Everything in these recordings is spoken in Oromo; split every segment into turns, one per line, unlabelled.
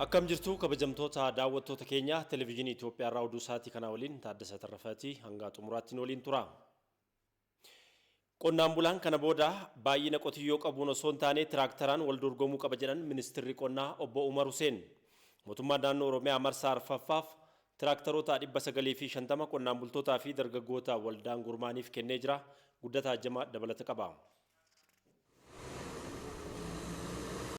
Akkam jirtu kabajamtoota daawwattoota keenya televezyiinii Itoophiyaa irraa oduu sa'aatii kana waliin Taaddasa Tarrafaati hanga xumuraatti waliin tura. Qonnaan bulaan kana booda baay'ina qotiyyoo qabuun osoo hin taane tiraaktaraan wal dorgomuu qaba jedhan Ministeerri Qonnaa Obbo Umar Huseen. Mootummaan naannoo Oromiyaa marsaa arfaffaaf tiraaktaroota 950 qonnaan bultootaa fi dargaggoota waldaan gurmaaniif kennee jira. Guddataa Jamaa dabalata qaba.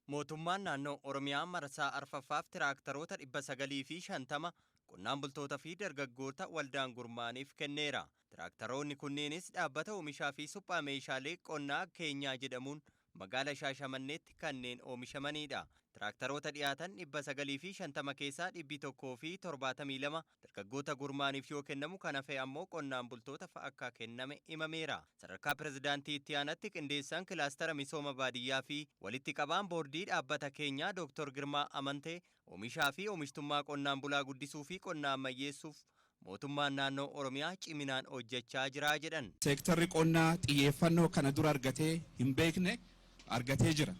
Mootummaan naannoo Oromiyaa marsaa arfaffaaf tiraaktaroota 950 qonnaan bultoota fi dargaggoota waldaan gurmaaniif kenneera. Tiraaktaroonni kunneenis dhaabbata oomishaa fi suphaa meeshaalee qonnaa keenyaa jedhamuun magaala Shaashamanneetti kanneen oomishamanidha. Tiraaktaroota dhiyaatan 950 keessaa 172 dargaggoota gurmaaniif yoo kennamu kan hafe ammoo qonnaan bultootaaf akka kenname himameera. Sadarkaa pirezidaantii itti aanatti qindeessaan kilaastara misooma baadiyyaa fi walitti qabaan boordii dhaabbata keenyaa Dr. Girmaa Amantee oomishaa fi oomishtummaa qonnaan bulaa guddisuu fi qonnaa ammayyeessuuf mootummaan naannoo Oromiyaa ciminaan hojjechaa jira jedhan.
Seektarri qonnaa xiyyeeffannoo kana dura argatee hin beekne argatee jira.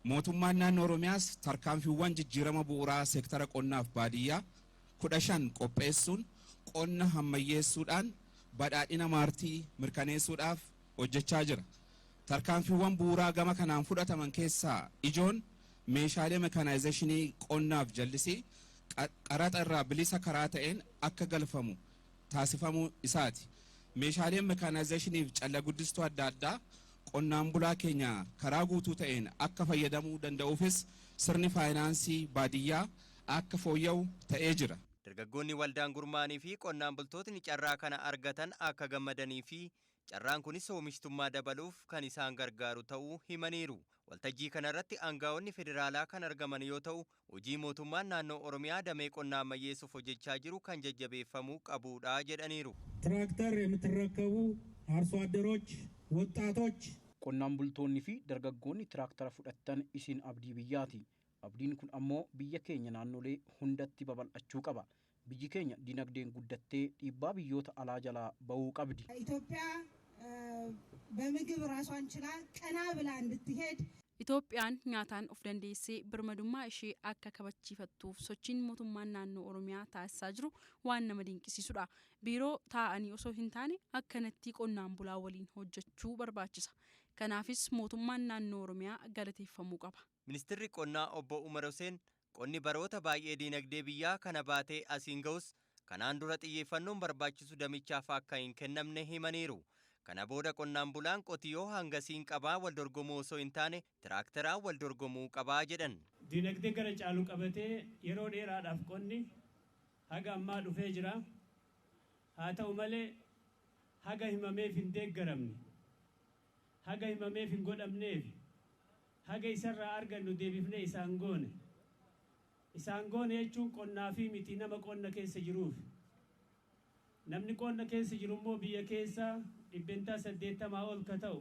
Mootummaan naannoo Oromiyaas tarkaanfiiwwan jijjiirama bu'uuraa seektara qonnaaf baadiyyaa 15 qopheessuun qonna ammayyeessuudhaan badhaadhina maartii mirkaneessuudhaaf hojjechaa jira. Tarkaanfiiwwan bu'uuraa gama kanaan fudhataman keessaa ijoon meeshaalee mekanaayizeeshinii qonnaaf jallisii qaraxa irraa bilisa karaa ta'een akka galfamu taasifamuu isaati. Meeshaaleen mekanaayizeeshiniif calla guddistuu adda addaa qonnaan bulaa keenya karaa guutuu ta'een akka fayyadamuu danda'uufis sirni faayinaansii baadiyyaa akka fooyya'u ta'ee jira.
Dargaggoonni waldaan gurmaanii fi qonnaan bultootni carraa kana argatan akka gammadanii fi carraan kunis oomishtummaa dabaluuf kan isaan gargaaru ta'uu himaniiru. Waltajjii kanarratti aangaa'onni federaalaa kan argaman yoo ta'u, hojii mootummaan naannoo Oromiyaa damee qonnaa ammayyeessuuf hojjechaa jiru kan jajjabeeffamuu qabudha jedhaniiru.
ትራክተር የምትረከቡ አርሶ አደሮች ወጣቶች
qonnaan bultoonni fi dargaggoonni tiraaktara fudhattan isin abdii biyyaati. Abdiin kun ammoo biyya keenya naannolee hundatti babal'achuu qaba. Biyyi keenya dinagdeen guddattee dhiibbaa biyyoota alaa jalaa ba'uu qabdi.
ኢትዮጵያ በምግብ ራሷን ችላ ቀና ብላ እንድትሄድ
Itoophiyaan nyaataan of dandeessee birmadummaa ishee akka kabachiifattuuf sochiin mootummaan naannoo Oromiyaa taasisaa jiru waan nama dinqisiisudha. Biiroo taa'anii osoo hin taane akkanatti qonnaan bulaa waliin hojjechuu barbaachisa. Kanaafis mootummaan naannoo Oromiyaa galateeffamuu qaba.
Ministeerri Qonnaa Obbo Umar Huseen qonni baroota baay'ee dinagdee biyyaa kana baatee asiin ga'us kanaan dura xiyyeeffannoon barbaachisu damichaaf akka hin kennamne himaniiru. Kana booda qonnaan bulaan qotiyyoo hangasiin qabaa wal dorgomuu osoo hin taane tiraaktaraan wal dorgomuu qabaa jedhan.
Dinagdee gara caalu qabatee yeroo dheeraadhaaf qonni haga ammaa dhufee jira. Haa ta'u malee haga himameef hin deeggaramne, haga himameef hin godhamneef, haga isarraa argannu deebifnee isaan goone. Isaan goone jechuun qonnaa fi miti nama qonna keessa jiruuf. Namni qonna keessa jiru immoo biyya keessa 80% ol ka ta'u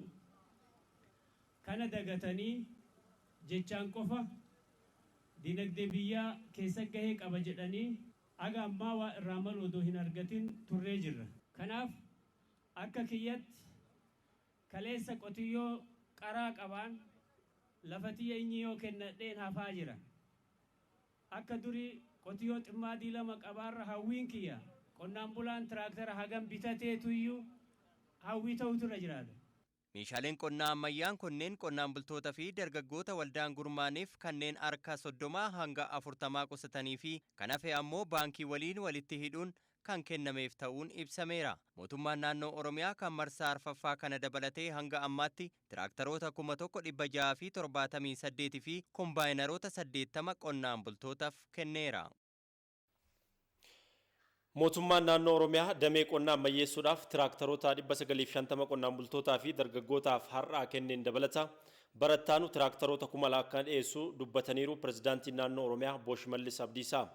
kana dagatanii jechaan qofa dinagdee biyyaa keessa gahee qaba jedhanii haga ammaa waa irraa malu odoo hin argatin turree jirra. Kanaaf akka kiyyatti kaleessa qotiyyoo qaraa qabaan lafa tiyya inni yoo kennadheen hafaa jira. Akka durii qotiyyoo ximmaadii lama qabaarra hawwiin kiyya qonnaan bulaan tiraaktara hagam bitateetu iyyuu hawwii ta'utu irra jiraata.
Meeshaaleen qonnaa ammayyaan kunneen qonnaan bultoota fi dargaggoota waldaan gurmaaniif kanneen harka 30 hanga 40 qusatanii fi kan hafe ammoo baankii waliin walitti hidhuun kan kennameef ta'uun ibsameera. Mootummaan naannoo Oromiyaa kan marsaa arfaffaa kana dabalatee hanga ammaatti tiraaktaroota 1678 fi kombaayineroota 80 qonnaan bultootaaf kenneera.
Mootummaan naannoo Oromiyaa damee qonnaa ammayyeessuudhaaf tiraaktaroota 950 qonnaan bultootaa fi dargaggootaaf har'aa kenneen dabalata. Barattaanu tiraaktaroota 1000 akka dhiyeessu dubbataniiru pirezidaantiin naannoo Oromiyaa Obbo Shimallis Abdiisaa.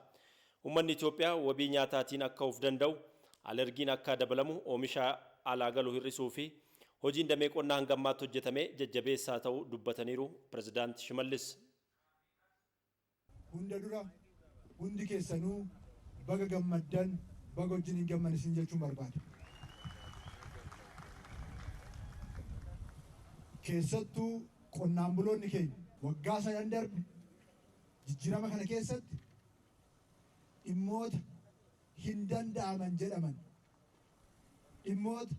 Uummanni Itoophiyaa wabii nyaataatiin akka of danda'u, alergiin akka dabalamu, oomisha alaa galu hir'isuu fi hojiin damee qonnaa hanga ammaatti hojjetame jajjabeessaa ta'uu dubbataniiru pirezidaanti Shimallis.
Hunda dura hundi keessanuu baga gammaddan baga wajjin hin gammadan jechuun barbaada. Keessattuu qonnaan buloonni keenya waggaa 9 darbe jijjiirama kana keessatti dhimmoota hin danda'aman jedhaman dhimmoota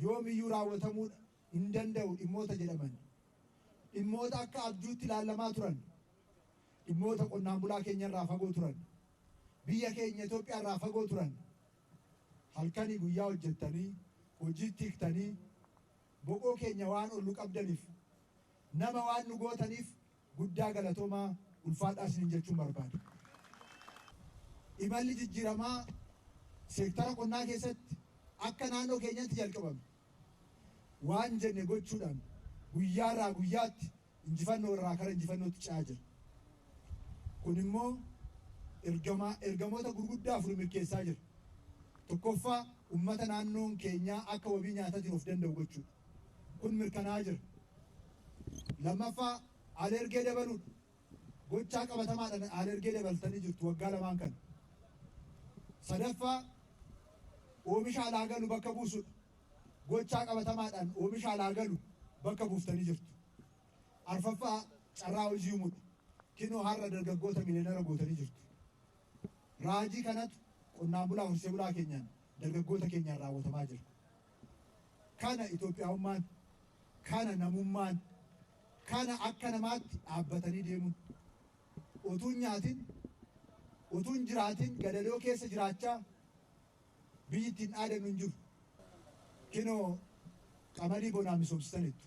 yoomiyyuu raawwatamuu hin danda'u dhimmoota jedhaman dhimmoota akka abjuutti ilaalamaa turan dhimmoota qonnaan bulaa keenya irraa fagoo turan biyya keenya Itoophiyaa irraa fagoo turan halkanii guyyaa hojjettanii hojiitti hiiktanii boqoo keenya waan ollu qabdaniif nama waan nu gootaniif guddaa galatoomaa ulfaadhaa isiniin jechuun barbaada. Imalli jijjiiramaa seektara qonnaa keessatti akka naannoo keenyatti jalqabame waan jenne gochuudhaan guyyaarraa guyyaatti injifannoo irraa kara injifannootti ce'aa jira. Kun immoo ergamoota gurguddaa afur milkeessaa jira. Tokkoffaa uummata naannoon keenyaa akka wabii nyaataatiin of danda'u gochuudha. Kun mirkanaa'aa jira. Lammaffaa alergee dabaluudha. Gochaa qabatamaadhaan alergee dabaltanii jirtu waggaa lamaan kana. Sadaffaa oomisha alaa galu bakka buusuudha. Gochaa qabatamaadhaan oomisha alaa galu bakka buuftanii jirtu. Arfaffaa carraa hojii uumuudha. Kinoo har'a dargaggoota miliyoonara gootanii jirtu. Raajii kanatu qonnaan bulaa horsee bulaa keenyaan dargaggoota keenyaan raawwatamaa jira. Kana Itoophiyaawummaan, kana namummaan, kana akka namaatti dhaabbatanii deemuun utuu hin nyaatin, utuu hin jiraatin gadadoo keessa jiraachaa biyyi ittiin dhaadannu hin jiru. Kinoo qamadii bonaa misoomsitaniittu.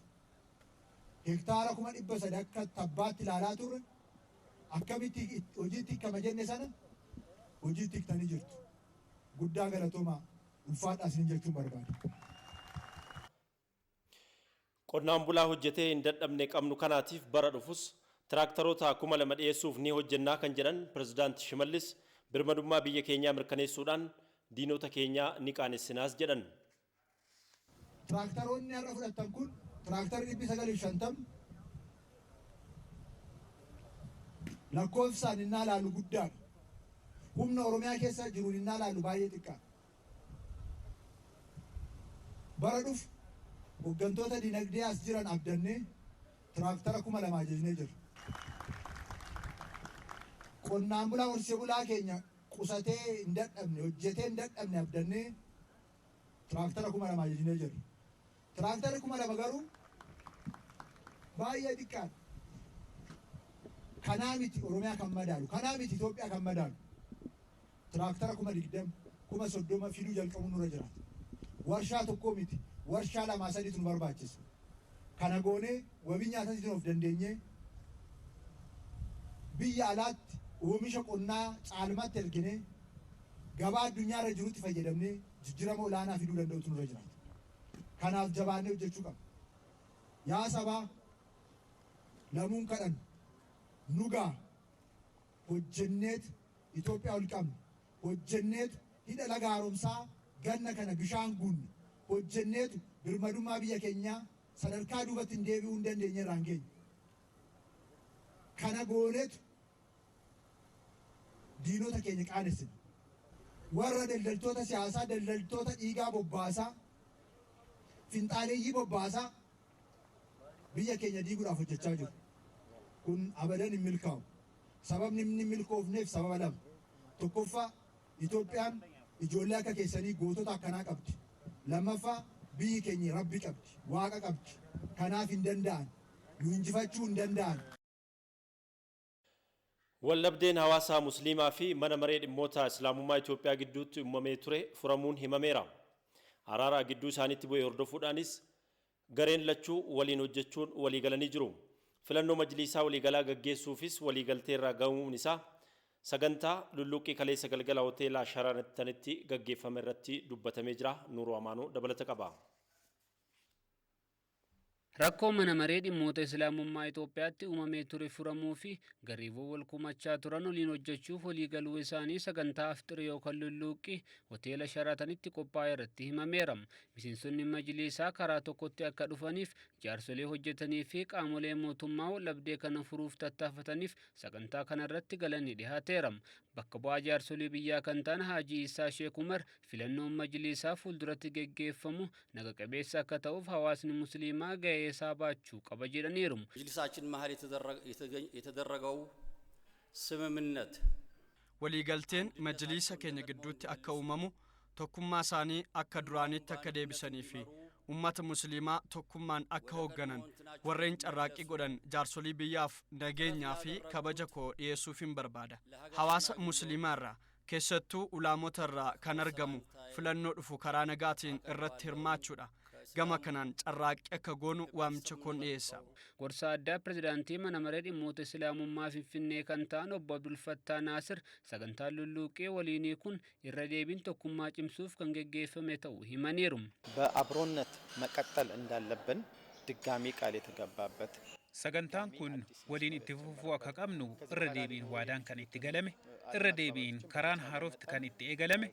Hektaara 300 akka tabbaatti ilaalaa turre akkamitti hojiitti hiikama jenne sana hojiitti hiiktanii jirtu. Guddaa galatoomaa ulfaadhaa isiniin jechuun barbaada.
Qonnaan bulaa hojjetee hin dadhabne qabnu kanaatiif bara dhufus tiraaktaroota 2000 dhiyeessuuf ni hojjennaa kan jedhan Pirezidaanti Shimallis birmadummaa biyya keenyaa mirkaneessuudhaan diinota keenyaa ni qaanessinaas jedhan.
Tiraaktaroonni har'a fudhattan kun tiraaktarri 950 lakkoofsaan innaa ilaalu guddaadha. Humna Oromiyaa keessa jiruun innaa ilaalu baay'ee xiqqaa. Bara dhufu hooggantoota dinagdee as jiran abdannee tiraaktara 2000 ajajnee jirra. Qonnaan bulaa horsee bulaa keenya qusatee hin dadhabne hojjetee hin dadhabne abdannee tiraaktara 2000 ajajnee jirra. Tiraaktarri 2000 garuu baay'ee xiqqaadha. Kanaa miti Oromiyaa kan madaalu, kanaa miti Itoophiyaa kan madaalu. Tiraaktara 20,000, 30,000 fiduu jalqabuun nurra jiraata. Warshaa tokkoo miti, warshaa 2-3 nu barbaachisa. Kana goonee wabii nyaataatiin of dandeenyee biyya alaatti oomisha qonnaa caalmaatti erginee gabaa addunyaa irra jirutti fayyadamnee jijjiirama olaanaa fiduu danda'utu nurra jiraata. Kanaaf jabaannee hojjechuu qabna. Yaa sabaa lamuun kadhan nugaa hojjenneet Itoophiyaa ol qabna. Hojjenneetu hidha laga haaromsaa ganna kana bishaan guunne. Hojjenneetu birmadummaa biyya keenyaa sadarkaa duubatti hin deebi'uu hin dandeenye irraan geenya. Kana gooneetu diinota keenya qaanessina. Warra daldaltoota siyaasaa, daldaltoota dhiigaa bobbaasaa, finxaaleeyyii bobbaasaa biyya keenya diiguudhaaf hojjechaa jiru. Kun abadan hin milkaa'u. Sababni inni milkoofneef sababa lama. Tokkoffaa Itoophiyaan ijoollee akka keessanii gootota akkanaa qabdi. Lammaffaa biyyi keenya Rabbi qabdi, Waaqa qabdi. Kanaaf hin danda'an, nu injifachuu hin danda'an.
Wallabdeen hawaasaa Musliimaa fi mana maree dhimmoota Islaamummaa Itoophiyaa gidduutti uumamee ture furamuun himameera. Araara gidduu isaaniitti bu'ee hordofuudhaanis gareen lachuu waliin hojjechuun waliigalanii jiru. Filannoo majlisaa waliigalaa gaggeessuufis waliigaltee irraa gahuun isaa sagantaa lulluqqii kaleessa galgala hoteela Sharaanitti gaggeeffame irratti dubbatamee jira. Nuuruu Amaanuu dabalata qaba.
Rakkoo mana maree dhimmoota Islaamummaa Itoophiyaatti uumamee ture furamuu fi gareewwan wal kumachaa turan waliin hojjechuuf waliigaluu isaanii sagantaa afxirii yookaan lulluqqii hoteela Sharaatanitti qophaa'e irratti himameera. Miseensonni majlisaa karaa tokkotti akka dhufaniif jaarsolee hojjetanii fi qaamolee mootummaa wallabdee kana furuuf tattaafataniif sagantaa kana irratti galanii dhihaateera. Bakka bu'aa jaarsolee biyyaa kan ta'an Haajii Isaa Sheek Umar filannoon majlisaa fuulduratti geggeeffamu naga qabeessa akka ta'uuf hawaasni musliimaa ga'ee ሳባችሁ ቀበጀለኒሩ
መጅልሳችን መሀል የተደረገው ስምምነት
waliigalteen majliisa keenya gidduutti akka uumamu tokkummaa isaanii akka duraanitti akka deebisanii fi ummata musliimaa tokkummaan akka hoogganan warreen carraaqii godhan jaarsolii biyyaaf nageenyaa fi kabaja koo dhiyeessuufin barbaada. Hawaasa musliimaarraa keessattuu ulaamotarraa kan argamu filannoo dhufu karaa nagaatiin irratti hirmaachuudha. Gama kanaan carraaqii akka goonu waamicha koon dhiyeessa.
Gorsa addaa pirezidaantii mana maree dhimmoota islaamummaa Finfinnee kan ta'an obbo Abdul Fattah Naasir sagantaan lulluuqee waliinii kun irra deebiin tokkummaa cimsuuf kan geggeeffame ta'uu himaniiru.
በአብሮነት መቀጠል እንዳለብን ድጋሚ ቃል የተገባበት
sagantaan kun waliin itti fufuu akka qabnu irra deebiin waadaan kan itti galame irra deebiin karaan haarofti kan itti eegalame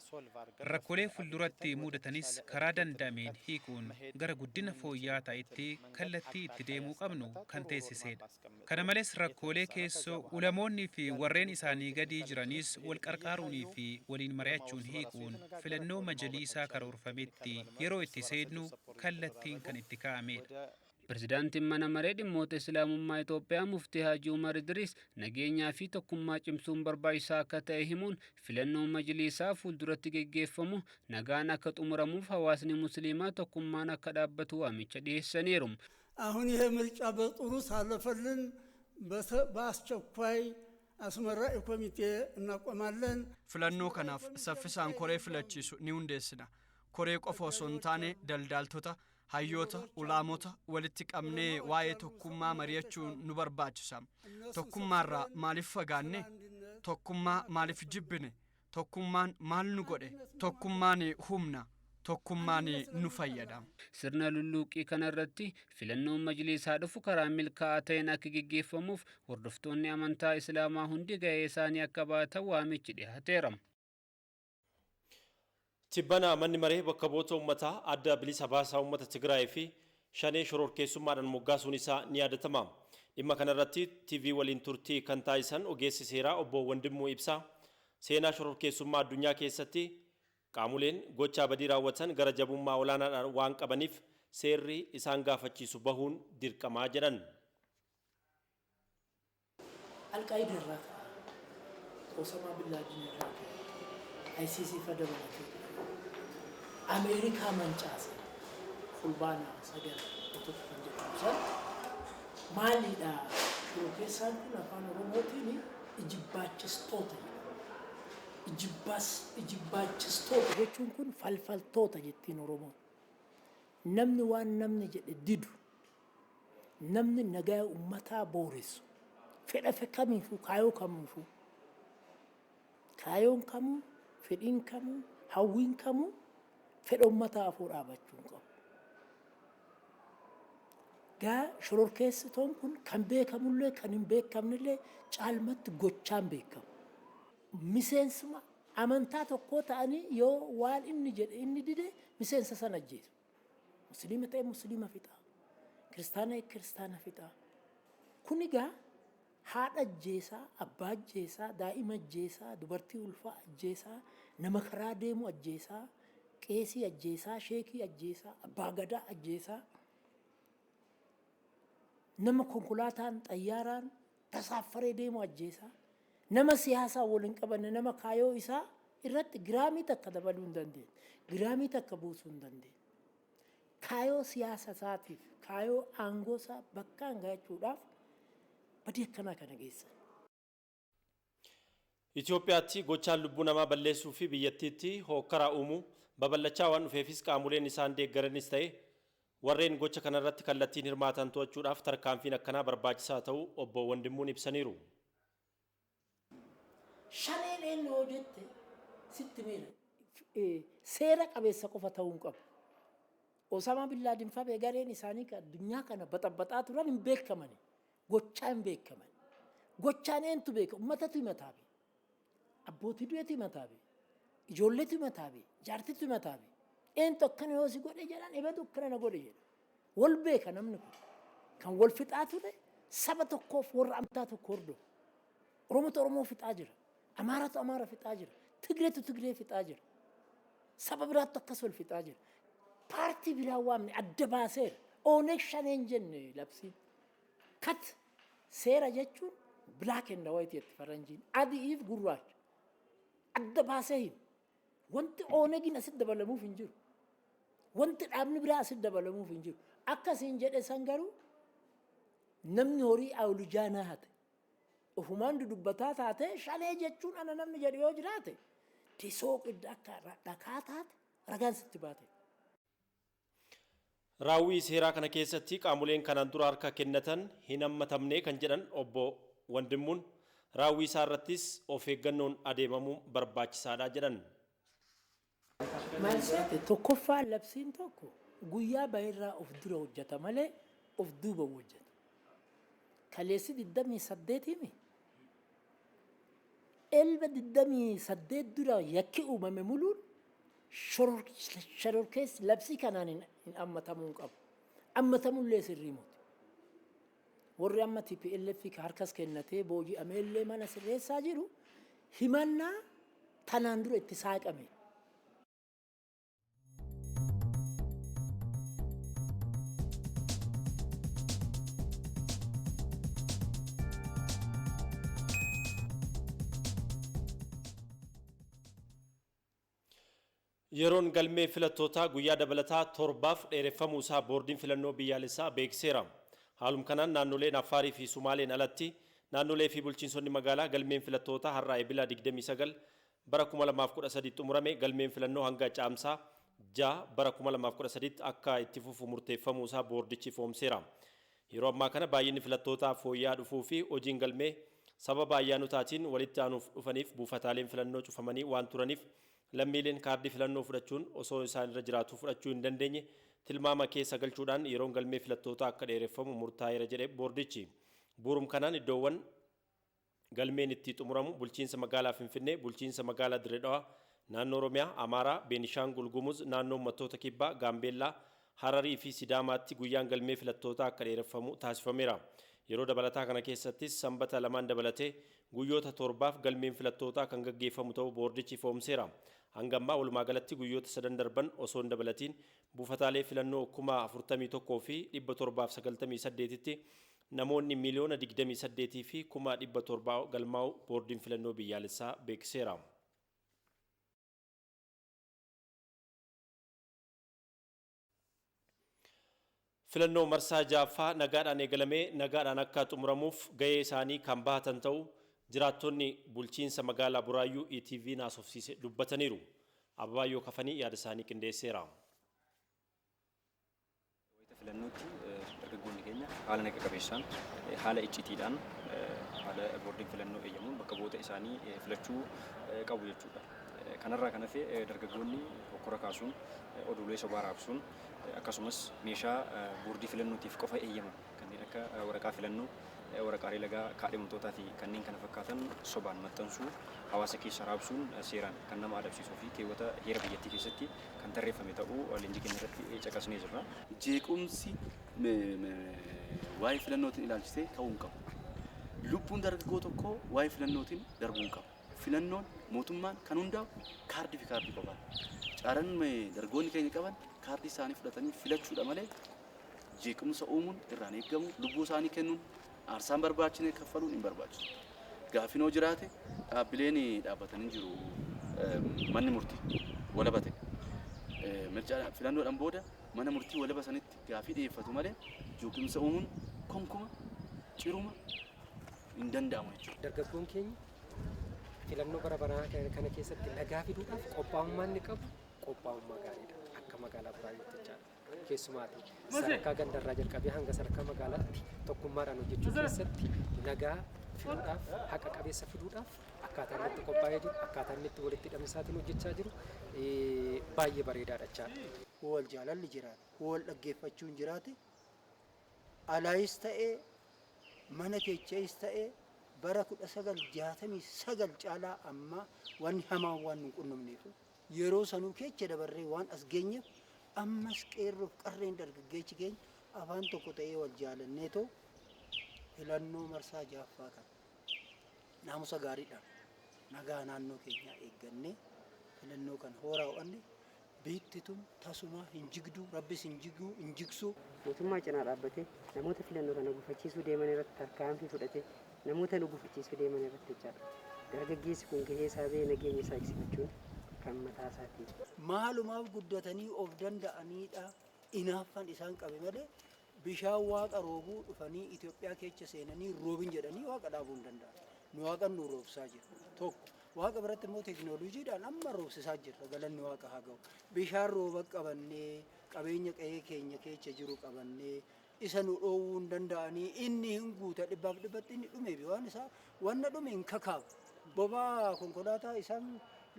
rakkoolee fuulduratti mudatanis karaa danda'ameen hiikuun gara guddina fooyya'aa ta'etti kallattii itti deemuu qabnu kan teessisedha. Kana malees rakkoolee keessoo ulamoonni fi warreen isaanii gadi jiranis wal qarqaaruunii fi waliin mari'achuun hiikuun filannoo majliisaa karoorfametti yeroo itti seennu kallattiin kan itti kaa'amedha.
Pirezidaantiin mana maree dhimmoota islaamummaa Itoophiyaa Muftii Haji Umar Idris nageenyaa fi tokkummaa cimsuun barbaachisaa akka ta'e himuun filannoon majliisaa fuulduratti geggeeffamu nagaan akka xumuramuuf hawaasni musliimaa tokkummaan akka dhaabbatu waamicha dhiyeessaniiru.
አሁን ይሄ ምርጫ በጥሩ ሳለፈልን በአስቸኳይ አስመራጭ ኮሚቴ እናቆማለን።
filannoo kanaaf saffisaan koree filachiisu ni hundeessina. Koree qofa osoo hin taane daldaaltota hayyoota ulaamota walitti qabnee waa'ee tokkummaa mari'achuun nu barbaachisa. Tokkummaarraa maaliif fagaanne? Tokkummaa maaliif jibbine? Tokkummaan maal nu godhe? Tokkummaan humna. Tokkummaan nu fayyada.
Sirna lulluuqii kanarratti filannoon majliisaa dhufu karaa milkaa'aa ta'een akka geggeeffamuuf hordoftoonni amantaa islaamaa hundi gahee isaanii akka baatan waamichi dhiyaateera.
Tibbana manni maree bakka bu'oota uummataa adda bilisa baasaa uummata Tigraay fi shanee shororkeessummaadhaan moggaasuun isaa ni yaadatama. Dhimma kanarratti TV waliin turtii kan taasisan ogeessi seeraa obbo Wandimmoo Ibsaa seenaa shororkeessummaa addunyaa keessatti qaamoleen gochaa badii raawwatan gara jabummaa olaanaadhaan waan qabaniif seerri isaan gaafachiisu bahuun dirqamaa jedhan.
Alqaayida irraa Osama bin Laden irraa ICC federaalaa Amerikaa mancaase fulbaana sagal tokko kan jedhamu san maalidha shororkeessaan kun afaan Oromootiin ijibaachistoota ijibaachistoota jechuun kun falfaltoota jettiin Oromoon. Namni waan namni jedhe didu namni nagaa uummataa booressu fedha kamiifuu kaayoo kamiifuu kaayoon kamuu fedhiin kamuu hawwiin kamuu fedha uummataa afur dhaabachuu qabu. Gaa shororkeessitoon kun kan beekamullee kan hin beekamnellee caalmatti gochaan beekamu. Miseensuma amantaa tokkoo ta'anii yoo waan inni jedhe inni dide miseensa sana ajjeesu. Musliima ta'e musliima fixaa. Kiristaana kiristaana fixaa. Kun egaa haadha ajjeesaa, abbaa ajjeesaa, daa'ima ajjeesaa, dubartii ulfaa ajjeesaa, nama karaa deemu ajjeesaa, qeesii ajjeesaa, sheekii ajjeesaa, abbaa gadaa ajjeesaa. Nama konkolaataan xayyaaraan tasaaffaree deemu ajjeesaa. Nama siyaasaa waliin qabanne nama kaayoo isaa irratti giraamii takka dabaluu hin dandeenye. Giraamii takka buusuu hin dandeenye. Kaayoo siyaasa isaatiif kaayoo aangoo isaa bakkaan gahachuudhaaf badii akkanaa kana geessan.
Itoophiyaatti gochaan lubbuu namaa balleessuu fi biyyattiitti hookkaraa uumuu babal'achaa waan dhufeefis qaamoleen isaan deeggaranis ta'e warreen gocha kanarratti kallattiin hirmaatan to'achuudhaaf tarkaanfiin akkanaa barbaachisaa ta'uu obbo Wandimmuun ibsaniiru.
Shaneen eenyu yoo jette sitti miira seera qabeessa qofa ta'uu hin qabu. Osama bin Laden fa'aa gareen isaanii addunyaa kana baxabbaxaa turan hin beekamani. Gochaa hin beekaman. Gochaan eentu beeka? Uummatatu himataa be. Abbootii du'eetu himataa be. Ijoolleetu himataa be. Jaartitu himataa be. Eentu akkana yoo si godhe jedhan eebatu akkana na godhe jedha. Wal beeka namni kun. Kan wal fixaa ture saba tokkoof warra amantaa tokko hordofu. Oromootu Oromoo fixaa jira. Amaaratu Amaara fixaa jira. Tigreetu Tigree fixaa jira. Saba biraattu akkas wal fixaa jira. Paartii biraa waamne adda baaseera. Oneeg shaneen jenne labsiin. Kat seera jechuun black and white yetti faranjiin adiif gurraacha adda baasee himu. Wanti oonegin asit dabalamuuf hin jiru. Wanti dhaabni biraa asit dabalamuuf hin jiru. Akkasiin jedhe san garuu namni horii awulijaanaa hate. Ofumaan dudubbataa taate shalee jechuun ana namni jedhu yoo jiraate tisoo qidda akka dhakaa taate ragaan sitti baate.
Raawwii seeraa kana keessatti qaamoleen kanaan dura harka kennatan hin hammatamne kan jedhan obbo Wandimmuun raawwii isaa irrattis of eeggannoon adeemamuu barbaachisaadha jedhan.
Maal seete tokkoffaa labsiin tokko guyyaa bahirraa of dura hojjeta malee of duuba hojjeta. Kaleessi 28 mi? Elba 28 dura yakki uumame muluun shororkeessi labsii kanaan hin hammatamuu qabu. Hammatamullee sirrii muti. Warri amma TPLF harkas kennatee booji'amee illee mana sirreessaa jiru himannaa tanaan dura itti saaqame.
Yeroon galmee filattootaa guyyaa dabalataa torbaaf dheereffamuu isaa boordiin filannoo biyyaalessaa beeksiseera. Haaluma kanaan naannoleen Affaarii fi Sumaaleen alatti naannolee fi bulchiinsonni magaalaa galmeen filattootaa har'aa eebila 29 bara 2013 xumurame galmeen filannoo hanga caamsaa 6 bara 2013 akka itti fufu murteeffamuu isaa boordichi ifoomseera. Yeroo ammaa kana baay'inni filattootaa fooyya'aa dhufuu fi hojiin galmee sababa ayyaanotaatiin walitti aanuuf dhufaniif buufataaleen filannoo cufamanii waan turaniif lammiileen kaardii filannoo fudhachuun osoo isaan irra jiraatu fudhachuu hin dandeenye tilmaama keessa galchuudhaan yeroon galmee filattootaa akka dheereffamu murtaa'eera jedhe boordichi. Bu'uurum kanaan iddoowwan galmeen itti xumuramu bulchiinsa magaalaa Finfinnee, bulchiinsa magaalaa Dirree Dhawaa, naannoo Oromiyaa, Amaaraa, Beenishaangul Gumuz, naannoo uummattoota Kibbaa, Gaambeellaa, Hararii fi Sidaamaatti guyyaan galmee filattootaa akka dheereffamu taasifameera. Yeroo dabalataa kana keessattis sanbata lamaan dabalatee guyyoota torbaaf galmeen filattootaa kan gaggeeffamu ta'uu boordichi ifoomseera. Hanga ammaa walumaa galatti guyyoota 3 darban osoo hin dabalatiin buufataalee filannoo 41,000 fi 798tti namoonni miliyoona 28 fi 700,000 galmaa'u boordiin filannoo biyyaalessaa beeksiseera. Filannoo marsaa jaaffaa nagaadhaan eegalamee nagaadhaan akka xumuramuuf gahee isaanii kan bahatan ta'uu jiraattonni bulchiinsa magaalaa Buraayyuu ETV'n haasofsiise dubbataniiru. Abaayyoo Kafanii yaada isaanii qindeesseera.
Filannootti dargaggoonni keenya haala naga qabeessaan haala iccitiidhaan haala boordiin filannoo eeyyamuun bakka bu'oota isaanii filachuu qabu jechuudha. Kanarraa kan hafe dargaggoonni hokkora kaasuun oduulee sobaa raabsuun akkasumas meeshaa boordii filannootiif qofa eeyyaman kanneen akka waraqaa filannoo waraqaalee lagaa kaadhimamtootaa fi kanneen kana fakkaatan sobaan maxxansuu hawaasa keessa raabsuun seeraan kan nama adabsiisuu fi keewwata heera biyyattii keessatti kan tarreeffame ta'uu leenjii keenya irratti caqasnee jirra.
Jeequmsi waa'ee filannootiin ilaalchisee ka'uu hin qabu. Lubbuun dargaggoo tokkoo waa'ee filannootiin darbuu hin qabu. Filannoon mootummaan kan hundaa'u kaardii fi kaardii qofaadha. Carraan dargaggoonni keenya qaban kaardii isaanii fudhatanii filachuudha malee jeequmsa uumuun irraan eegamu lubbuu isaanii kennuun aarsaan barbaachine kaffaluun hin barbaachisu. Gaafinoo jiraate dhaabbileen dhaabbatanii jiru manni murtii walaba ta'e. Mirchaa filannoodhaan booda mana murtii walaba sanitti gaafii dhiyeeffatu malee jeequmsa uumuun konkuma ciruma hin danda'amu jechuudha.
Dargaggoon keenya filannoo bara baraa kana keessatti nagaa fiduudhaaf qophaa'ummaa inni qabu qophaa'ummaa gaariidha. Akka magaalaa Buraayyuutti jechaadha. Keessumaati sadarkaa gandarraa jalqabee hanga sadarkaa magaalaatti tokkummaadhaan hojjechuu keessatti nagaa fiduudhaaf haqa qabeessa fiduudhaaf akkaataa inni itti qophaa'ee jiru akkaataa inni itti walitti hidhamiisaatiin hojjechaa jiru baay'ee bareedaadha jechaadha.
Wal jaalalli jiraate wal dhaggeeffachuun jiraate alaayis ta'ee mana keechayis ta'ee bara 1969 caalaa amma wanni hamaan waan nu qunnamneef yeroo sanuu keessa dabarree waan as geenyeef ammas qeerroof qarreen dargaggeessi keenya afaan tokko ta'ee wal jaalannee too filannoo marsaa jaaffaa kan naamusa gaariidhaan nagaa naannoo keenyaa eeggannee filannoo kan hooraa ho'anne biittituun tasuma hin jigduu rabbis hin jigsuu.
Mootummaa cinaa dhaabbatee namoota filannoo kana gufachiisuu deeman irratti tarkaanfii fudhatee
namoota nu gufachiisuu deeman irratti jechaadha. Dargaggeessi kun gahee isaa ba'ee nageenya isaa eegsifachuun kan mataa isaati.
Maalumaaf guddatanii of danda'aniidha inaaffan isaan qabe malee bishaan waaqa roobuu dhufanii Itoophiyaa keessa seenanii roobin jedhanii waaqa dhaabuu hin danda'an. Nu waaqan nu roobsaa jira. Tokko waaqa biratti immoo teekinooloojiidhaan amma roobsisaa jirra galanni waaqa haa ga'u. Bishaan rooba qabannee qabeenya qe'ee keenya keessa jiru qabannee isa nu dhoowwuu hin danda'anii inni hin guuta dhibbaaf dhibbatti inni dhume waan isaa wanna dhume hin kakaabu. Bobaa konkolaataa isaan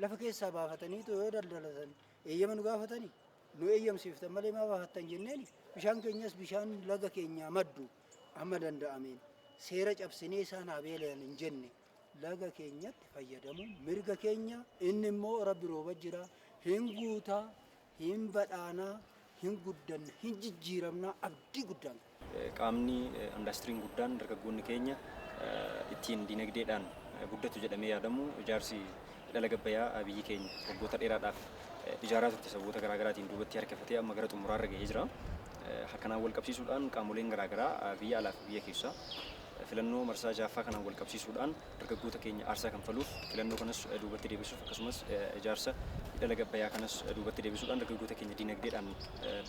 lafa keessaa baafatanii yoo daldalatan eeyyama nu gaafatanii nu eeyyamsiiftan malee maa baafattan jenneeni bishaan keenyas bishaan laga keenyaa maddu amma danda'ameen seera cabsinee isaan haa beelan hin jenne laga keenyatti fayyadamuun mirga keenya inni immoo rabbi rooba jira hin guutaa hin badhaanaa hin guddanna hin jijjiiramnaa abdii guddaan.
Qaamni indastiriin guddaan dargaggoonni keenya ittiin dinagdeedhaan guddatu jedhamee yaadamu ijaarsi dhala gabbayyaa biyyi keenya waggoota dheeraadhaaf ijaaraa turte sababoota garaagaraatiin duubatti harkifatee amma gara xumuraarra gahee jira. Kanaan wal qabsiisuudhaan qaamoleen garaagaraa biyya alaa fi biyya keessaa filannoo marsaa jaaffaa kanaan wal qabsiisuudhaan dargaggoota keenya aarsaa kan faluuf filannoo kanas duubatti deebisuuf akkasumas ijaarsa dhala gabbayyaa kanas duubatti deebisuudhaan dargaggoota keenya dinagdeedhaan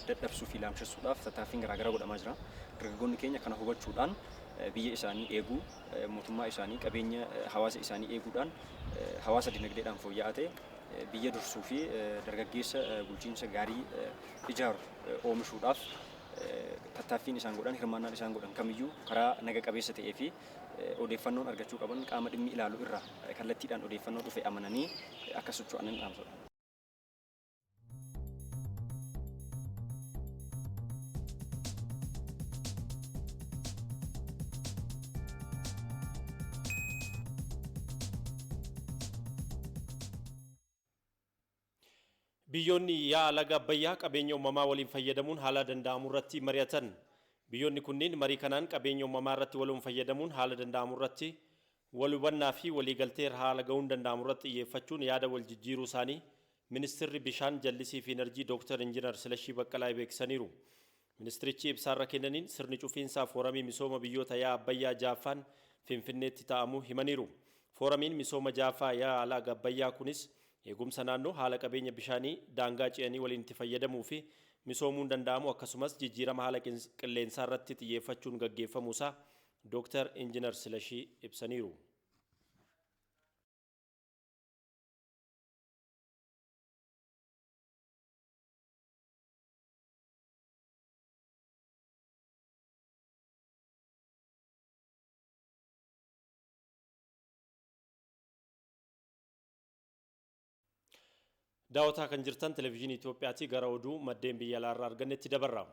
dadhabsuu fi laamsessuudhaaf tattaaffiin garaagaraa godhamaa jira. Dargaggoonni keenya kana hubachuudhaan biyya isaanii eeguu mootummaa isaanii qabeenya hawaasa isaanii eeguudhaan hawaasa dinagdeedhaan fooyya'aa ta'e biyya dursuu fi dargaggeessa bulchiinsa gaarii ijaaru oomishuudhaaf tattaaffiin isaan godhan hirmaannaan isaan godhan kamiyyuu karaa naga qabeessa ta'ee fi odeeffannoon argachuu qaban qaama dhimmi ilaalu irraa kallattiidhaan odeeffannoo dhufe amananii akka socho'an dhaamsudha.
Biyyoonni yaa laga Abbayyaa qabeenya uumamaa waliin fayyadamuun haala danda'amu irratti mari'atan. Biyyoonni kunniin marii kanaan qabeenya uumamaa irratti waliin fayyadamuun haala danda'amu irratti wal hubannaa fi waliigaltee haala ga'uun danda'amu irratti xiyyeeffachuun yaada wal jijjiiruu isaanii Ministeerri Bishaan Jallisii fi Enerjii Dr. Injiinar Silashii Baqqalaa beeksisaniiru. Ministerichi ibsaarra kennaniin sirni cufiinsaa fooramii misooma biyyoota yaa Abbayyaa jaaffaan Finfinneetti taa'amuu himaniiru. Fooramiin misooma jaaffaa yaa laga Abbayyaa kunis eegumsa naannoo haala qabeenya bishaanii daangaa ce'anii waliin itti fayyadamuu fi misoomuun danda'amu akkasumas jijjiirama haala qilleensaa irratti xiyyeeffachuun gaggeeffamuusaa Dr. Injiinar Silashii ibsaniiru. Daawwataa kan jirtan televezyiinii Itoophiyaatti gara oduu maddeen biyya alaarraa argannetti dabarra.